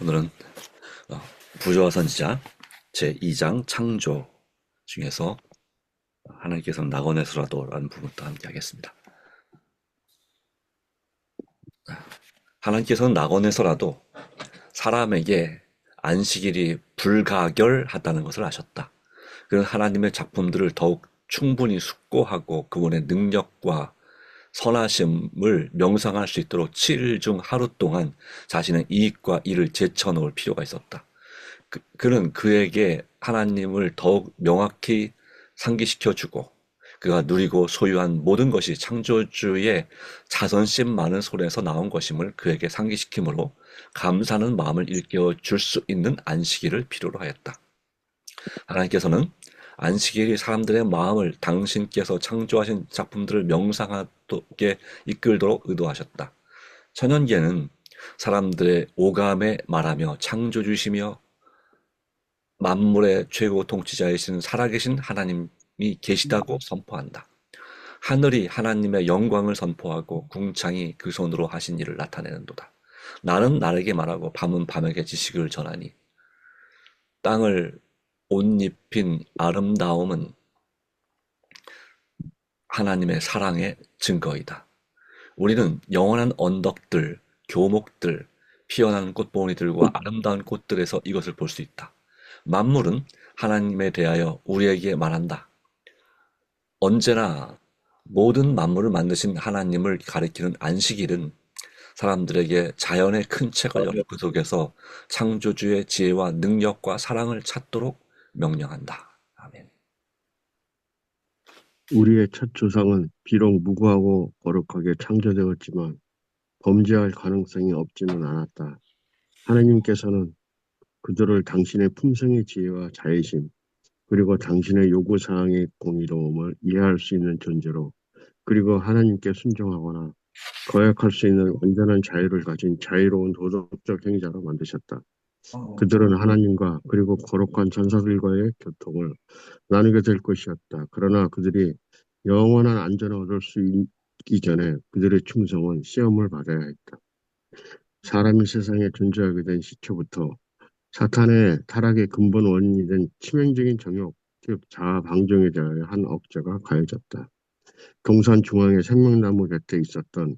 오늘은 부조화 선지자 제2장 창조 중에서 하나님께서는 낙원에서라도라는 부분도 함께 하겠습니다. 하나님께서는 낙원에서라도 사람에게 안식일이 불가결하다는 것을 아셨다. 그런 하나님의 작품들을 더욱 충분히 숙고하고 그분의 능력과 선하심을 명상할 수 있도록 7일 중 하루 동안 자신의 이익과 일을 제쳐놓을 필요가 있었다. 그는 그에게 하나님을 더욱 명확히 상기시켜주고 그가 누리고 소유한 모든 것이 창조주의 자선심 많은 손에서 나온 것임을 그에게 상기시키므로 감사하는 마음을 일깨워 줄 수 있는 안식일을 필요로 하였다. 하나님께서는 안식일이 사람들의 마음을 당신께서 창조하신 작품들을 명상하게 이끌도록 의도하셨다. 천연계는 사람들의 오감에 말하며 창조주시며 만물의 최고 통치자이신 살아계신 하나님이 계시다고 선포한다. 하늘이 하나님의 영광을 선포하고 궁창이 그 손으로 하신 일을 나타내는도다. 나는 나에게 말하고 밤은 밤에게 지식을 전하니 땅을 옷 입힌 아름다움은 하나님의 사랑의 증거이다. 우리는 영원한 언덕들, 교목들, 피어난 꽃봉오리들과 아름다운 꽃들에서 이것을 볼 수 있다. 만물은 하나님에 대하여 우리에게 말한다. 언제나 모든 만물을 만드신 하나님을 가리키는 안식일은 사람들에게 자연의 큰 책을 열어 그 속에서 창조주의 지혜와 능력과 사랑을 찾도록 명령한다. 아멘. 우리의 첫 조상은 비록 무고하고 거룩하게 창조되었지만 범죄할 가능성이 없지는 않았다. 하나님께서는 그들을 당신의 품성의 지혜와 자애심, 그리고 당신의 요구사항의 공의로움을 이해할 수 있는 존재로, 그리고 하나님께 순종하거나 거역할 수 있는 완전한 자유를 가진 자유로운 도덕적 행자로 만드셨다. 그들은 하나님과 그리고 거룩한 천사들과의 교통을 나누게 될 것이었다. 그러나 그들이 영원한 안전을 얻을 수 있기 전에 그들의 충성은 시험을 받아야 했다. 사람이 세상에 존재하게 된 시초부터 사탄의 타락의 근본 원인이 된 치명적인 정욕, 즉 자아 방종에 대하여 한 억제가 가해졌다. 동산 중앙의 생명나무 곁에 있었던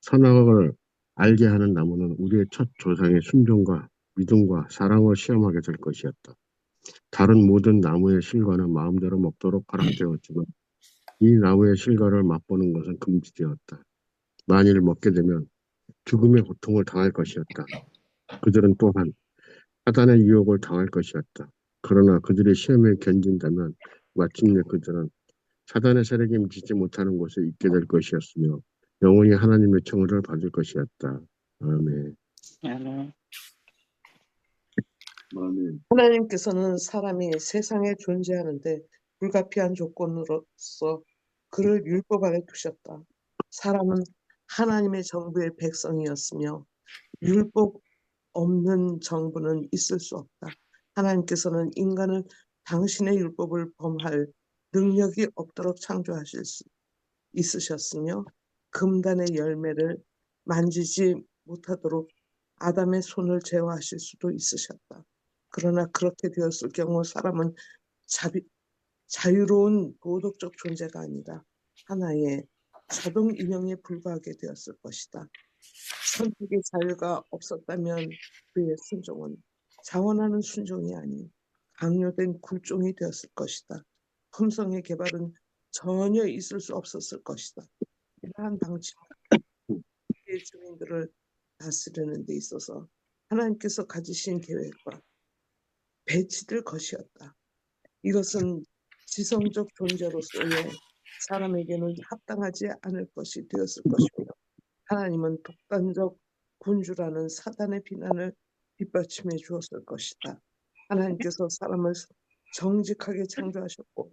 선악을 알게 하는 나무는 우리의 첫 조상의 순종과 믿음과 사랑을 시험하게 될 것이었다. 다른 모든 나무의 실과는 마음대로 먹도록 허락되었지만 이 나무의 실과를 맛보는 것은 금지되었다. 만일 먹게 되면 죽음의 고통을 당할 것이었다. 그들은 또한 사단의 유혹을 당할 것이었다. 그러나 그들의 시험에 견딘다면 마침내 그들은 사단의 세력에 미치지 못하는 곳에 있게 될 것이었으며 영원히 하나님의 청을 받을 것이었다. 아멘. 아멘. 아멘. 하나님께서는 사람이 세상에 존재하는데 불가피한 조건으로서 그를 율법 아래 두셨다. 사람은 하나님의 정부의 백성이었으며 율법 없는 정부는 있을 수 없다. 하나님께서는 인간을 당신의 율법을 범할 능력이 없도록 창조하실 수 있으셨으며 금단의 열매를 만지지 못하도록 아담의 손을 제어하실 수도 있으셨다. 그러나 그렇게 되었을 경우 사람은 자유로운 도덕적 존재가 아니라 하나의 자동 인형에 불과하게 되었을 것이다. 선택의 자유가 없었다면 그의 순종은 자원하는 순종이 아닌 강요된 굴종이 되었을 것이다. 품성의 개발은 전혀 있을 수 없었을 것이다. 이러한 방침은 세계의 주민들을 다스리는 데 있어서 하나님께서 가지신 계획과 배치될 것이었다. 이것은 지성적 존재로서의 사람에게는 합당하지 않을 것이 되었을 것이며 하나님은 독단적 군주라는 사단의 비난을 뒷받침해 주었을 것이다. 하나님께서 사람을 정직하게 창조하셨고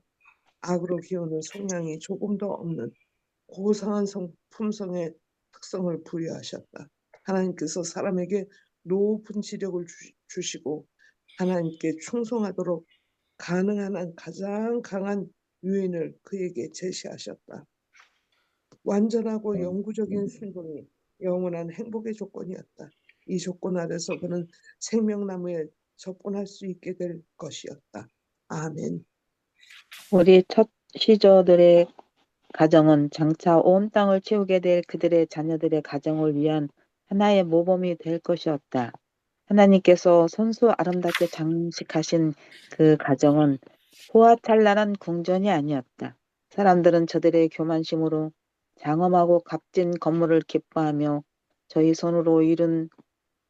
악으로 기우는 성향이 조금도 없는 고상한 품성의 특성을 부여하셨다. 하나님께서 사람에게 높은 지력을 주시고 하나님께 충성하도록 가능한 한 가장 강한 유인을 그에게 제시하셨다. 완전하고 영구적인 순종이 영원한 행복의 조건이었다. 이 조건 아래서 그는 생명나무에 접근할 수 있게 될 것이었다. 아멘. 우리 첫 시조들의 가정은 장차 온 땅을 채우게 될 그들의 자녀들의 가정을 위한 하나의 모범이 될 것이었다. 하나님께서 손수 아름답게 장식하신 그 가정은 호화찬란한 궁전이 아니었다. 사람들은 저들의 교만심으로 장엄하고 값진 건물을 기뻐하며 저희 손으로 이룬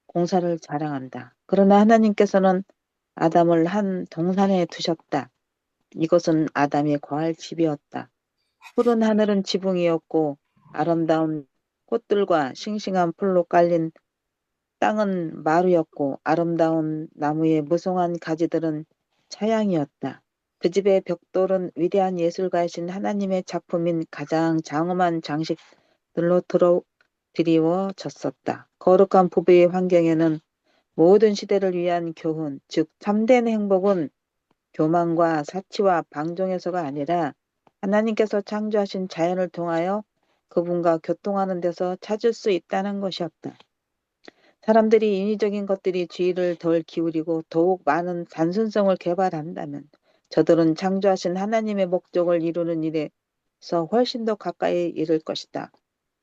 공사를 자랑한다. 그러나 하나님께서는 아담을 한 동산에 두셨다. 이것은 아담의 거할 집이었다. 푸른 하늘은 지붕이었고 아름다운 꽃들과 싱싱한 풀로 깔린 땅은 마루였고 아름다운 나무의 무성한 가지들은 차양이었다. 그 집의 벽돌은 위대한 예술가이신 하나님의 작품인 가장 장엄한 장식들로 드리워졌었다. 거룩한 부부의 환경에는 모든 시대를 위한 교훈, 즉 참된 행복은 교만과 사치와 방종에서가 아니라 하나님께서 창조하신 자연을 통하여 그분과 교통하는 데서 찾을 수 있다는 것이었다. 사람들이 인위적인 것들이 주의를 덜 기울이고 더욱 많은 단순성을 개발한다면 저들은 창조하신 하나님의 목적을 이루는 일에서 훨씬 더 가까이 이를 것이다.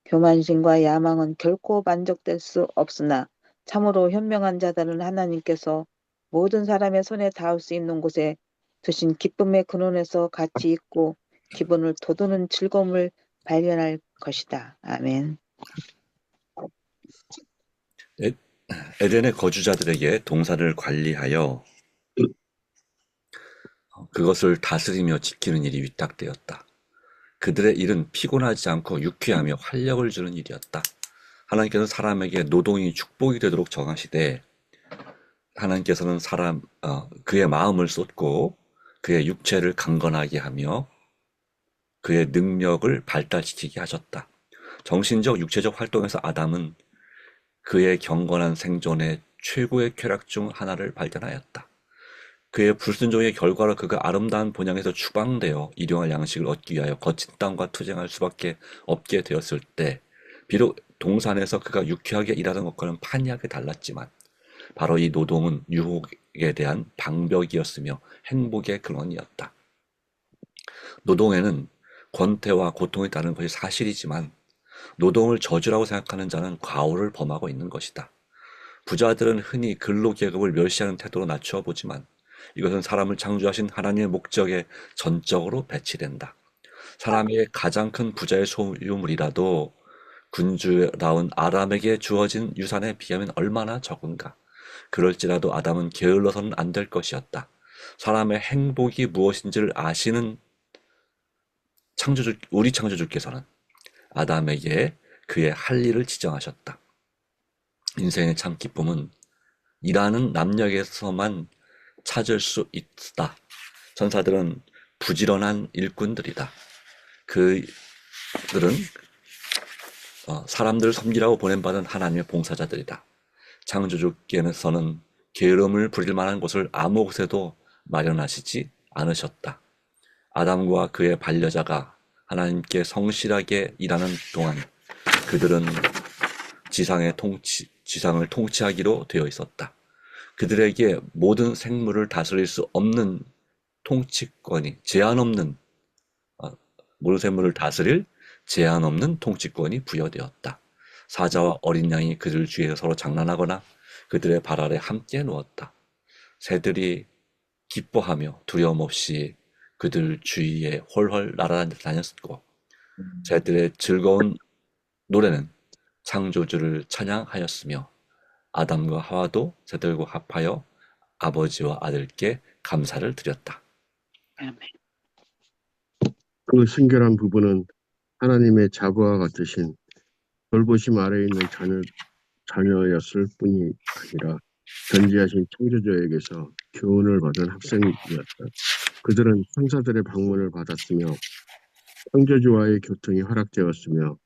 교만심과 야망은 결코 만족될 수 없으나 참으로 현명한 자들은 하나님께서 모든 사람의 손에 닿을 수 있는 곳에 두신 기쁨의 근원에서 같이 있고 기분을 돋우는 즐거움을 발견할 것이다. 아멘. 에- 에덴의 거주자들에게 동산을 관리하여 그것을 다스리며 지키는 일이 위탁되었다. 그들의 일은 피곤하지 않고 유쾌하며 활력을 주는 일이었다. 하나님께서 사람에게 노동이 축복이 되도록 정하시되 하나님께서는 그의 마음을 쏟고 그의 육체를 강건하게 하며 그의 능력을 발달시키게 하셨다. 정신적, 육체적 활동에서 아담은 그의 경건한 생존의 최고의 쾌락 중 하나를 발견하였다. 그의 불순종의 결과로 그가 아름다운 본향에서 추방되어 일용할 양식을 얻기 위하여 거친 땅과 투쟁할 수밖에 없게 되었을 때 비록 동산에서 그가 유쾌하게 일하던 것과는 판이하게 달랐지만 바로 이 노동은 유혹에 대한 방벽이었으며 행복의 근원이었다. 노동에는 권태와 고통이 따르는 것이 사실이지만 노동을 저주라고 생각하는 자는 과오를 범하고 있는 것이다. 부자들은 흔히 근로계급을 멸시하는 태도로 낮추어 보지만 이것은 사람을 창조하신 하나님의 목적에 전적으로 배치된다. 사람의 가장 큰 부자의 소유물이라도 군주다운 아담에게 주어진 유산에 비하면 얼마나 적은가. 그럴지라도 아담은 게을러서는 안 될 것이었다. 사람의 행복이 무엇인지를 아시는 우리 창조주께서는 아담에게 그의 할 일을 지정하셨다. 인생의 참 기쁨은 일하는 남녀에게서만 찾을 수 있다. 천사들은 부지런한 일꾼들이다. 그들은 사람들을 섬기라고 보냄받은 하나님의 봉사자들이다. 창조주께서는 게으름을 부릴 만한 곳을 아무 곳에도 마련하시지 않으셨다. 아담과 그의 반려자가 하나님께 성실하게 일하는 동안 그들은 지상을 통치하기로 되어 있었다. 그들에게 모든 생물을 다스릴 수 없는 제한 없는 모든 생물을 다스릴 제한 없는 통치권이 부여되었다. 사자와 어린 양이 그들 주위에서 서로 장난하거나 그들의 발 아래 함께 누웠다. 새들이 기뻐하며 두려움 없이 그들 주위에 홀홀 날아다녔고 새들의 즐거운 노래는 창조주를 찬양하였으며 아담과 하와도 새들과 합하여 아버지와 아들께 감사를 드렸다. 아멘. 그 순결한 부부는 하나님의 자부와 같으신 돌보심 아래에 있는 자녀였을 뿐이 아니라 전지하신 창조주에게서 교훈을 받은 학생이었다. 그들은 천사들의 방문을 받았으며 창조주와의 교통이 허락되었으며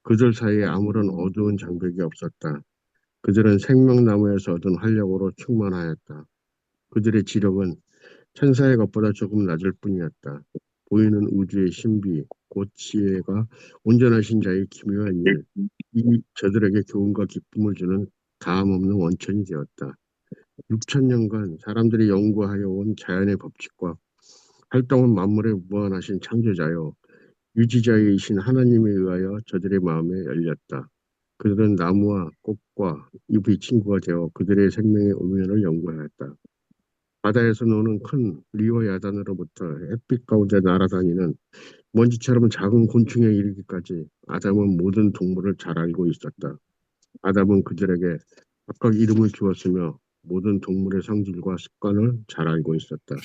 그들 사이에 아무런 어두운 장벽이 없었다. 그들은 생명나무에서 얻은 활력으로 충만하였다. 그들의 지력은 천사의 것보다 조금 낮을 뿐이었다. 보이는 우주의 신비, 곧 지혜가 온전하신 자의 기묘한 일, 이 저들에게 교훈과 기쁨을 주는 다함없는 원천이 되었다. 6천 년간 사람들이 연구하여 온 자연의 법칙과 활동은 만물의 무한하신 창조자요 유지자이신 하나님에 의하여 저들의 마음에 열렸다. 그들은 나무와 꽃과 잎의 친구가 되어 그들의 생명의 오면을 연구하였다. 바다에서 노는 큰 리오 야단으로부터 햇빛 가운데 날아다니는 먼지처럼 작은 곤충에 이르기까지 아담은 모든 동물을 잘 알고 있었다. 아담은 그들에게 각각 이름을 주었으며 모든 동물의 성질과 습관을 잘 알고 있었다.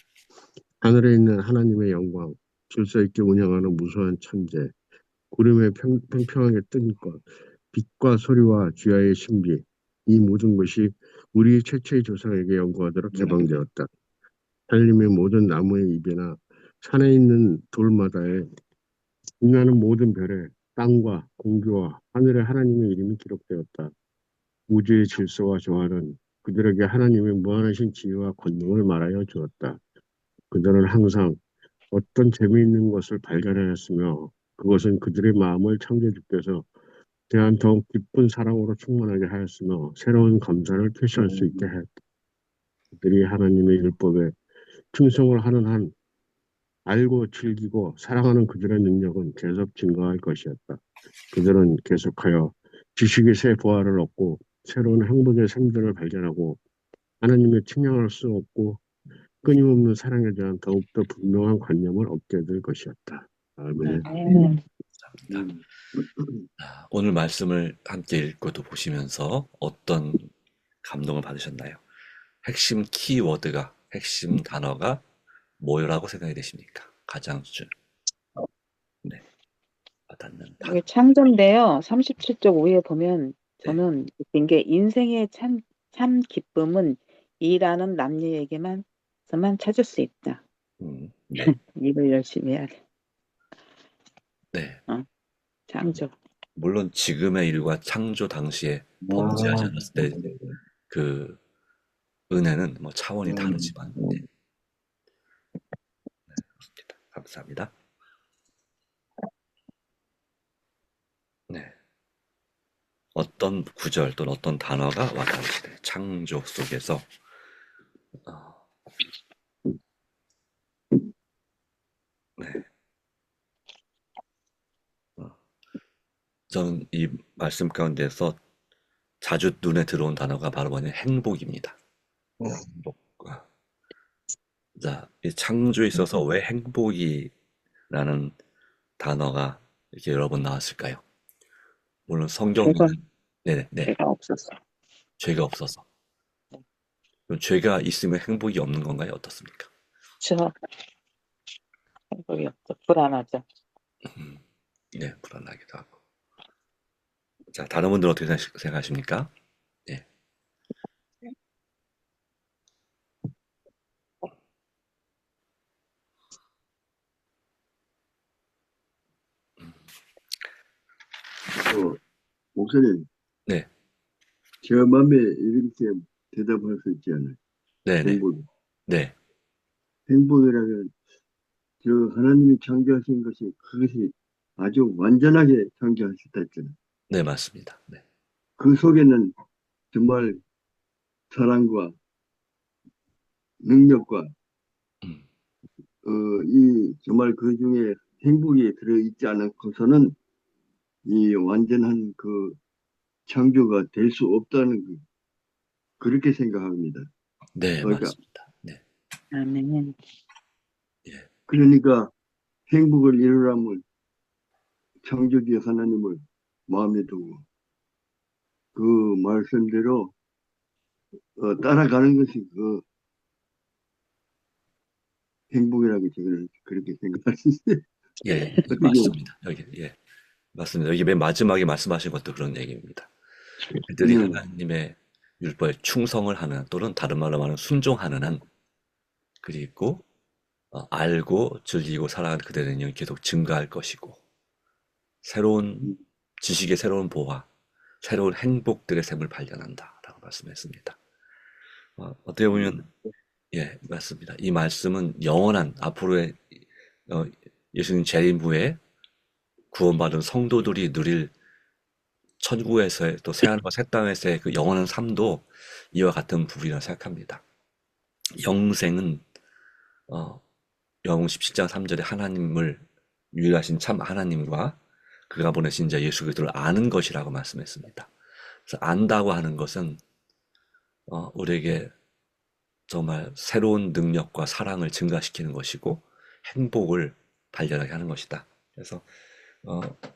하늘에 있는 하나님의 영광, 질서 있게 운영하는 무수한 천재, 구름에 평평하게 뜬 것, 빛과 소리와 주야의 신비, 이 모든 것이 우리 최초의 조상에게 연구하도록 개방되었다. 하나님의 모든 나무의 잎이나 산에 있는 돌마다에 빛나는 모든 별에 땅과 공기와 하늘에 하나님의 이름이 기록되었다. 우주의 질서와 조화는 그들에게 하나님의 무한하신 지혜와 권능을 말하여 주었다. 그들은 항상 어떤 재미있는 것을 발견하였으며 그것은 그들의 마음을 창조주께서 대한 더욱 깊은 사랑으로 충만하게 하였으며 새로운 감사를 표시할 수 있게 하였다. 그들이 하나님의 율법에 충성을 하는 한 알고 즐기고 사랑하는 그들의 능력은 계속 증가할 것이었다. 그들은 계속하여 지식의 새 부활을 얻고 새로운 행복의 삶들을 발견하고 하나님의 측량할 수 없고 끊임없는 사랑에 대한 더욱더 분명한 관념을 얻게 될 것이었다. 아멘. 아멘. 감사합니다. 오늘 말씀을 함께 읽고 또 보시면서 어떤 감동을 받으셨나요? 핵심 키워드가, 핵심 단어가 뭐라고 생각이 되십니까? 가장 네, 와닿는 단어. 이게 창조인데요. 37쪽 5에 보면 저는 느낀 게 인생의 참 기쁨은 일하는 남녀에게만 찾을 수 있다. 네, 일을 열심히 해야 돼. 네. 창조. 물론 지금의 일과 창조 당시에 범죄하지 않았을 때 그 은혜는 뭐 차원이 다르지만, 네. 그렇습니다. 감사합니다. 네. 어떤 구절 또는 어떤 단어가 와닿으시대 창조 속에서 네. 저는 이 말씀 가운데서 자주 눈에 들어온 단어가 바로 뭐냐면 행복입니다. 행복. 자, 이 창조에 있어서 왜 행복이라는 단어가 이렇게 여러 번 나왔을까요? 물론 성경에는 네, 죄가 없었어. 죄가 없어서. 그럼 죄가 있으면 행복이 없는 건가요? 어떻습니까? 저 행복이 없어. 불안하죠. 네, 불안하기도 하고. 자, 다른 분들은 어떻게 생각하십니까? 네. 목사님, 네, 제 마음에 이렇게 대답할 수 있지 않아요? 네, 네, 행복. 네, 행복이라면 저 하나님이 창조하신 것이 그것이 아주 완전하게 창조하셨다 했잖아요. 네, 맞습니다. 네, 그 속에는 정말 사랑과 능력과 음, 이 정말 그 중에 행복이 들어있지 않고서는 이 완전한 그 창조가 될 수 없다는 그렇게 생각합니다. 네, 그러니까 맞습니다. 네, 아멘. 예, 그러니까 행복을 이루려면 창조주 하나님을 마음에 두고 그 말씀대로 따라가는 것이 그 행복이라고 저는 그렇게 생각하시는데 예, 예, 어떻게 맞습니다. 여기, 예, 맞습니다. 여기 맨 마지막에 말씀하신 것도 그런 얘기입니다. 그들이 하나님의 율법에 충성을 하는 또는 다른 말로 말하면 순종하는 한 그리고 알고 즐기고 살아가는 그들의 능력이 계속 증가할 것이고 새로운 지식의 새로운 보화, 새로운 행복들의 샘을 발견한다라고 말씀했습니다. 어떻게 보면 예, 맞습니다. 이 말씀은 영원한 앞으로의 예수님 재림 후에 구원받은 성도들이 누릴 천국에서의 또 새하늘과 새 땅에서의 그 영원한 삶도 이와 같은 부분이라고 생각합니다. 영생은 영웅 17장 3절에 하나님을 유일하신 참 하나님과 그가 보내신 자 예수 그리스도를 아는 것이라고 말씀했습니다. 그래서 안다고 하는 것은 우리에게 정말 새로운 능력과 사랑을 증가시키는 것이고 행복을 발견하게 하는 것이다. 그래서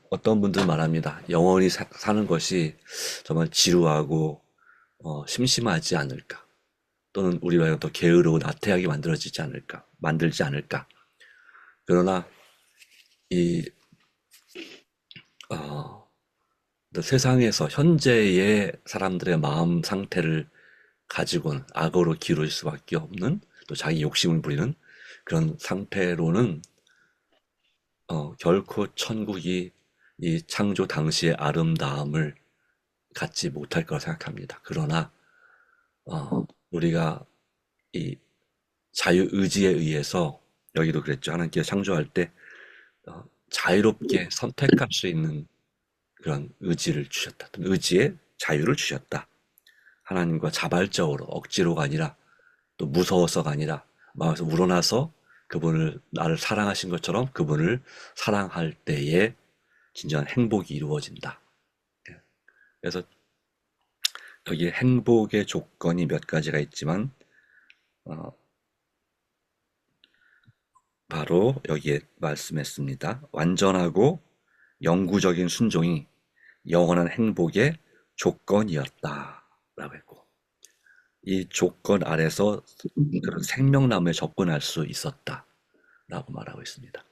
어떤 분들은 말합니다. 영원히 사는 것이 정말 지루하고 심심하지 않을까, 또는 우리가 더 게으르고 나태하게 만들지 않을까. 그러나 이 또 세상에서 현재의 사람들의 마음 상태를 가지고는 악으로 기울일 수밖에 없는, 또 자기 욕심을 부리는 그런 상태로는 결코 천국이 이 창조 당시의 아름다움을 갖지 못할 거라 생각합니다. 그러나 우리가 이 자유의지에 의해서, 여기도 그랬죠. 하나님께서 창조할 때 자유롭게 선택할 수 있는 그런 의지를 주셨다. 의지의 자유를 주셨다. 하나님과 자발적으로, 억지로가 아니라, 또 무서워서가 아니라 마음에서 우러나서 그분을, 나를 사랑하신 것처럼 그분을 사랑할 때에 진정한 행복이 이루어진다. 그래서 여기 행복의 조건이 몇 가지가 있지만 바로 여기에 말씀했습니다. 완전하고 영구적인 순종이 영원한 행복의 조건이었다 라고 했고, 이 조건 아래서 그런 생명나무에 접근할 수 있었다 라고 말하고 있습니다.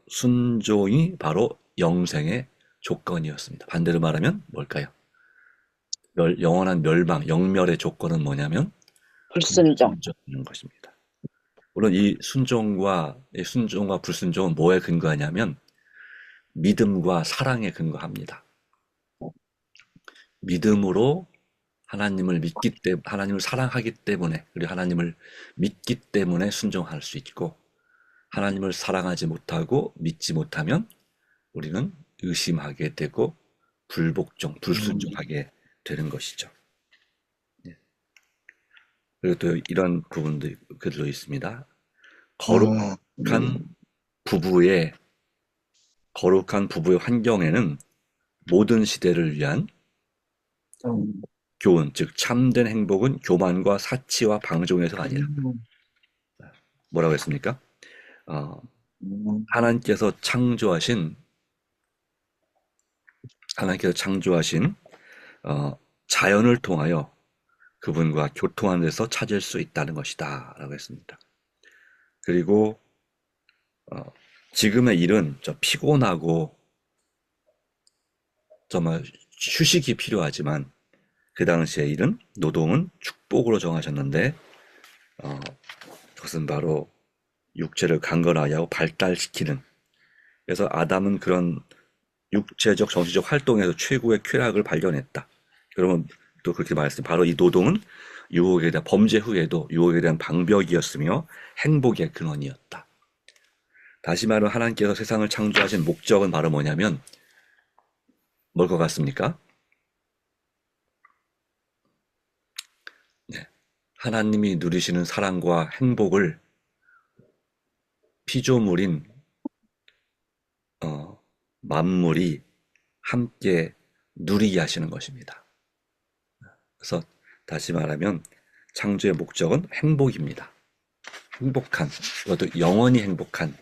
순종이 바로 영생의 조건이었습니다. 반대로 말하면 뭘까요? 영원한 멸망, 영멸의 조건은 뭐냐면 불순종. 불순종인 것입니다. 물론 이 순종과 불순종은 뭐에 근거하냐면 믿음과 사랑에 근거합니다. 믿음으로 하나님을 하나님을 사랑하기 때문에, 그리고 하나님을 믿기 때문에 순종할 수 있고, 하나님을 사랑하지 못하고 믿지 못하면 우리는 의심하게 되고 불순종하게 되는 것이죠. 그리고 또 이런 부분도 그대로 있습니다. 거룩한 부부의 환경에는 모든 시대를 위한 교훈, 즉 참된 행복은 교만과 사치와 방종에서가 아니라, 뭐라고 했습니까? 하나님께서 창조하신 자연을 통하여 그분과 교통하는 데서 찾을 수 있다는 것이다 라고 했습니다. 그리고 지금의 일은 피곤하고 정말 휴식이 필요하지만, 그 당시의 일은, 노동은 축복으로 정하셨는데 그것은 바로 육체를 강건하게 하고 발달시키는, 그래서 아담은 그런 육체적 정신적 활동에서 최고의 쾌락을 발견했다. 그러면 또 그렇게 말했습니다. 바로 이 노동은 유혹에 대한, 범죄 후에도 유혹에 대한 방벽이었으며 행복의 근원이었다. 다시 말하면 하나님께서 세상을 창조하신 목적은 바로 뭐냐면 뭘 것 같습니까? 네. 하나님이 누리시는 사랑과 행복을 피조물인 만물이 함께 누리게 하시는 것입니다. 그래서 다시 말하면 창조의 목적은 행복입니다. 행복한, 그것도 영원히 행복한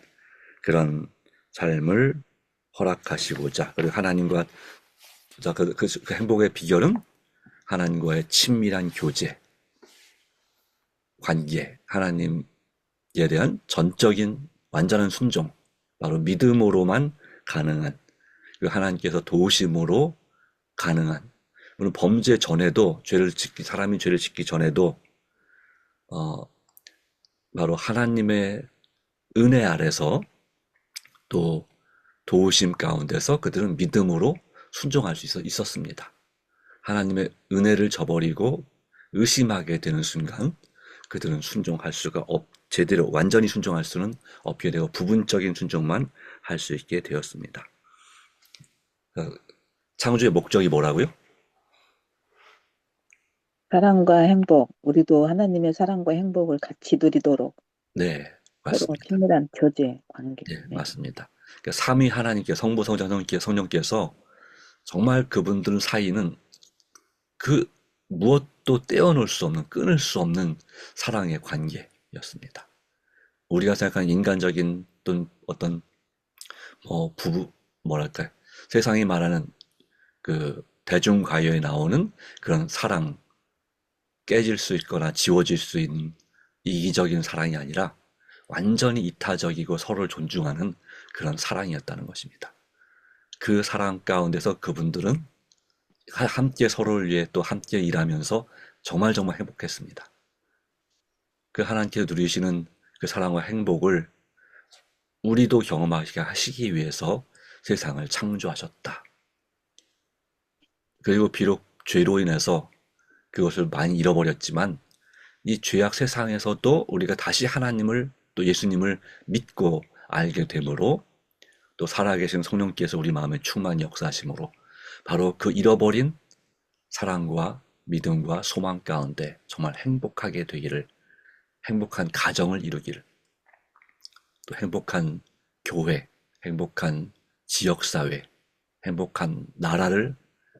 그런 삶을 허락하시고자, 그리고 하나님과 그 행복의 비결은 하나님과의 친밀한 교제, 관계, 하나님에 대한 전적인 완전한 순종, 바로 믿음으로만 가능한, 그리고 하나님께서 도우심으로 가능한, 물론 범죄 전에도, 사람이 죄를 짓기 전에도 바로 하나님의 은혜 아래서 또 도우심 가운데서 그들은 믿음으로 순종할 수 있었습니다. 하나님의 은혜를 저버리고 의심하게 되는 순간 그들은 제대로 완전히 순종할 수는 없게 되고 부분적인 순종만 할 수 있게 되었습니다. 창조의 목적이 뭐라고요? 사랑과 행복, 우리도 하나님의 사랑과 행복을 같이 누리도록 네, 서로 맞습니다. 친밀한 교제, 관계. 네, 네. 맞습니다. 그러니까 삼위 하나님께 성부, 성자, 성령께서 정말 그분들 사이는 그 무엇도 떼어놓을 수 없는, 끊을 수 없는 사랑의 관계였습니다. 우리가 생각하는 인간적인 어떤 부부 뭐랄까 세상이 말하는 그 대중가요에 나오는 그런 사랑 깨질 수 있거나 지워질 수 있는 이기적인 사랑이 아니라 완전히 이타적이고 서로를 존중하는 그런 사랑이었다는 것입니다. 그 사랑 가운데서 그분들은 함께 서로를 위해 또 함께 일하면서 정말 정말 행복했습니다. 그 하나님께서 누리시는 그 사랑과 행복을 우리도 경험하게 하시기 위해서 세상을 창조하셨다. 그리고 비록 죄로 인해서 그것을 많이 잃어버렸지만 이 죄악 세상에서도 우리가 다시 하나님을 또 예수님을 믿고 알게 되므로 또 살아계신 성령께서 우리 마음에 충만히 역사하심으로 바로 그 잃어버린 사랑과 믿음과 소망 가운데 정말 행복하게 되기를, 행복한 가정을 이루기를, 또 행복한 교회, 행복한 지역사회, 행복한 나라를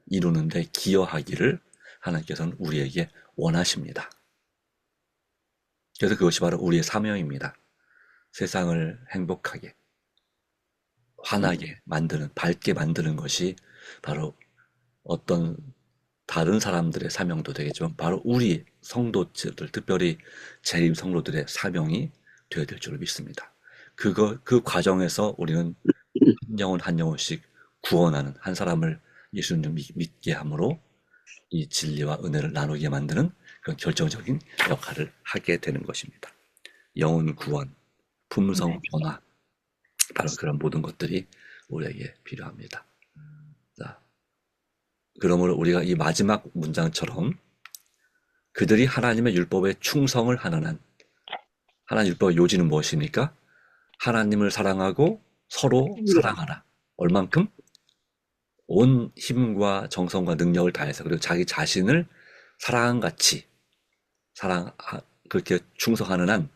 이루는데 기여하기를 하나님께서는 우리에게 원하십니다. 그래서 그것이 바로 우리의 사명입니다. 세상을 행복하게, 환하게 만드는, 밝게 만드는 것이 바로 어떤 다른 사람들의 사명도 되겠지만 바로 우리 성도들, 특별히 재림 성도들의 사명이 되어야 될 줄을 믿습니다. 그 과정에서 우리는 한 영혼 한 영혼씩 구원하는, 한 사람을 예수님 믿게 함으로 이 진리와 은혜를 나누게 만드는 그런 결정적인 역할을 하게 되는 것입니다. 영혼 구원, 품성 변화, 바로 그런 모든 것들이 우리에게 필요합니다. 자, 그러므로 우리가 이 마지막 문장처럼 그들이 하나님의 율법에 충성을 하는 한, 하나님 율법의 요지는 무엇입니까? 하나님을 사랑하고 서로 사랑하라. 얼만큼? 온 힘과 정성과 능력을 다해서, 그리고 자기 자신을 사랑같이 그렇게 충성하는 한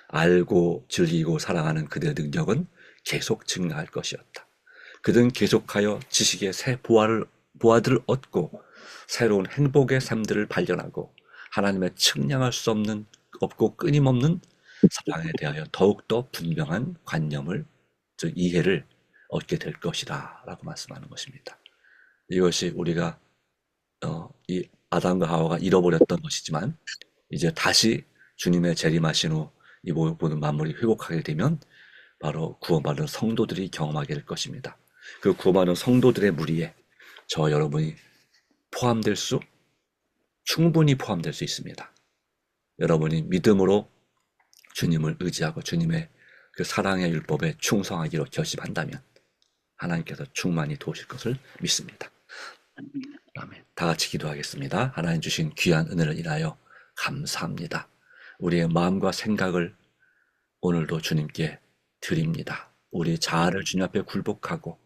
알고 즐기고 사랑하는 그들의 능력은 계속 증가할 것이었다. 그들은 계속하여 지식의 새 보화들을 얻고 새로운 행복의 삶들을 발견하고 하나님의 측량할 수 없고 끊임없는 사랑에 대하여 더욱더 분명한 관념을, 즉 이해를 얻게 될 것이다 라고 말씀하는 것입니다. 이것이 우리가 이 아담과 하와가 잃어버렸던 것이지만 이제 다시 주님의 재림하신 후 이 모든 만물이 회복하게 되면 바로 구원받은 성도들이 경험하게 될 것입니다. 그 구원받은 성도들의 무리에 저 여러분이 충분히 포함될 수 있습니다. 여러분이 믿음으로 주님을 의지하고 주님의 그 사랑의 율법에 충성하기로 결심한다면 하나님께서 충만히 도우실 것을 믿습니다. 아멘. 다 같이 기도하겠습니다. 하나님 주신 귀한 은혜를 인하여 감사합니다. 우리의 마음과 생각을 오늘도 주님께 드립니다. 우리 자아를 주님 앞에 굴복하고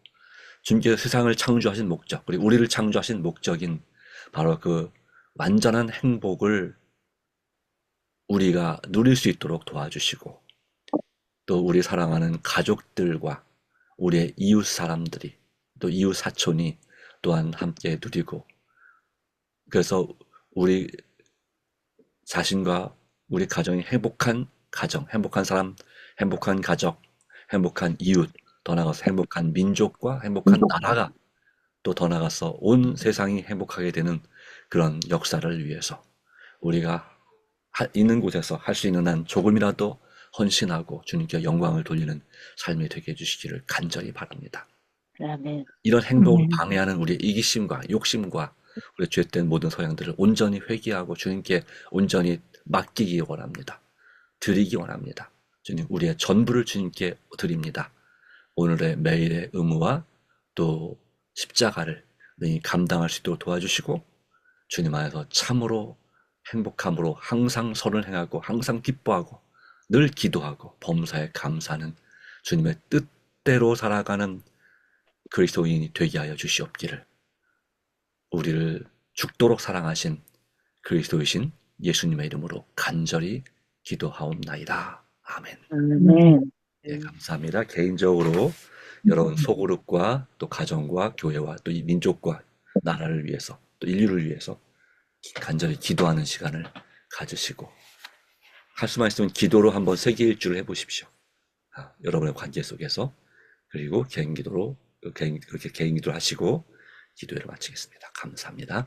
주님께서 세상을 창조하신 목적, 그리고 우리를 창조하신 목적인 바로 그 완전한 행복을 우리가 누릴 수 있도록 도와주시고 또 우리 사랑하는 가족들과 우리의 이웃 사람들이 또 이웃 사촌이 또한 함께 누리고 그래서 우리 자신과 우리 가정이 행복한 가정, 행복한 사람, 행복한 가족, 행복한 이웃, 더 나아가서 행복한 민족과 행복한 나라가 또 더 나아가서 온 세상이 행복하게 되는 그런 역사를 위해서 우리가 있는 곳에서 할 수 있는 한 조금이라도 헌신하고 주님께 영광을 돌리는 삶이 되게 해주시기를 간절히 바랍니다. 아멘. 이런 행복을 방해하는 우리의 이기심과 욕심과 우리의 죄된 모든 성향들을 온전히 회개하고 주님께 온전히 맡기기 원합니다. 드리기 원합니다. 주님, 우리의 전부를 주님께 드립니다. 오늘의 매일의 의무와 또 십자가를 능히 감당할 수 있도록 도와주시고 주님 안에서 참으로 행복함으로 항상 선을 행하고 항상 기뻐하고 늘 기도하고 범사에 감사하는 주님의 뜻대로 살아가는 그리스도인이 되게 하여 주시옵기를 우리를 죽도록 사랑하신 그리스도이신 예수님의 이름으로 간절히 기도하옵나이다. 아멘. 아멘. 예, 감사합니다. 개인적으로 여러분 소그룹과 또 가정과 교회와 또 이 민족과 나라를 위해서 또 인류를 위해서 간절히 기도하는 시간을 가지시고 할 수만 있으면 기도로 한번 세계 일주를 해보십시오. 여러분의 관계 속에서 그리고 개인 기도로 그렇게 개인 기도를 하시고 기도회를 마치겠습니다. 감사합니다.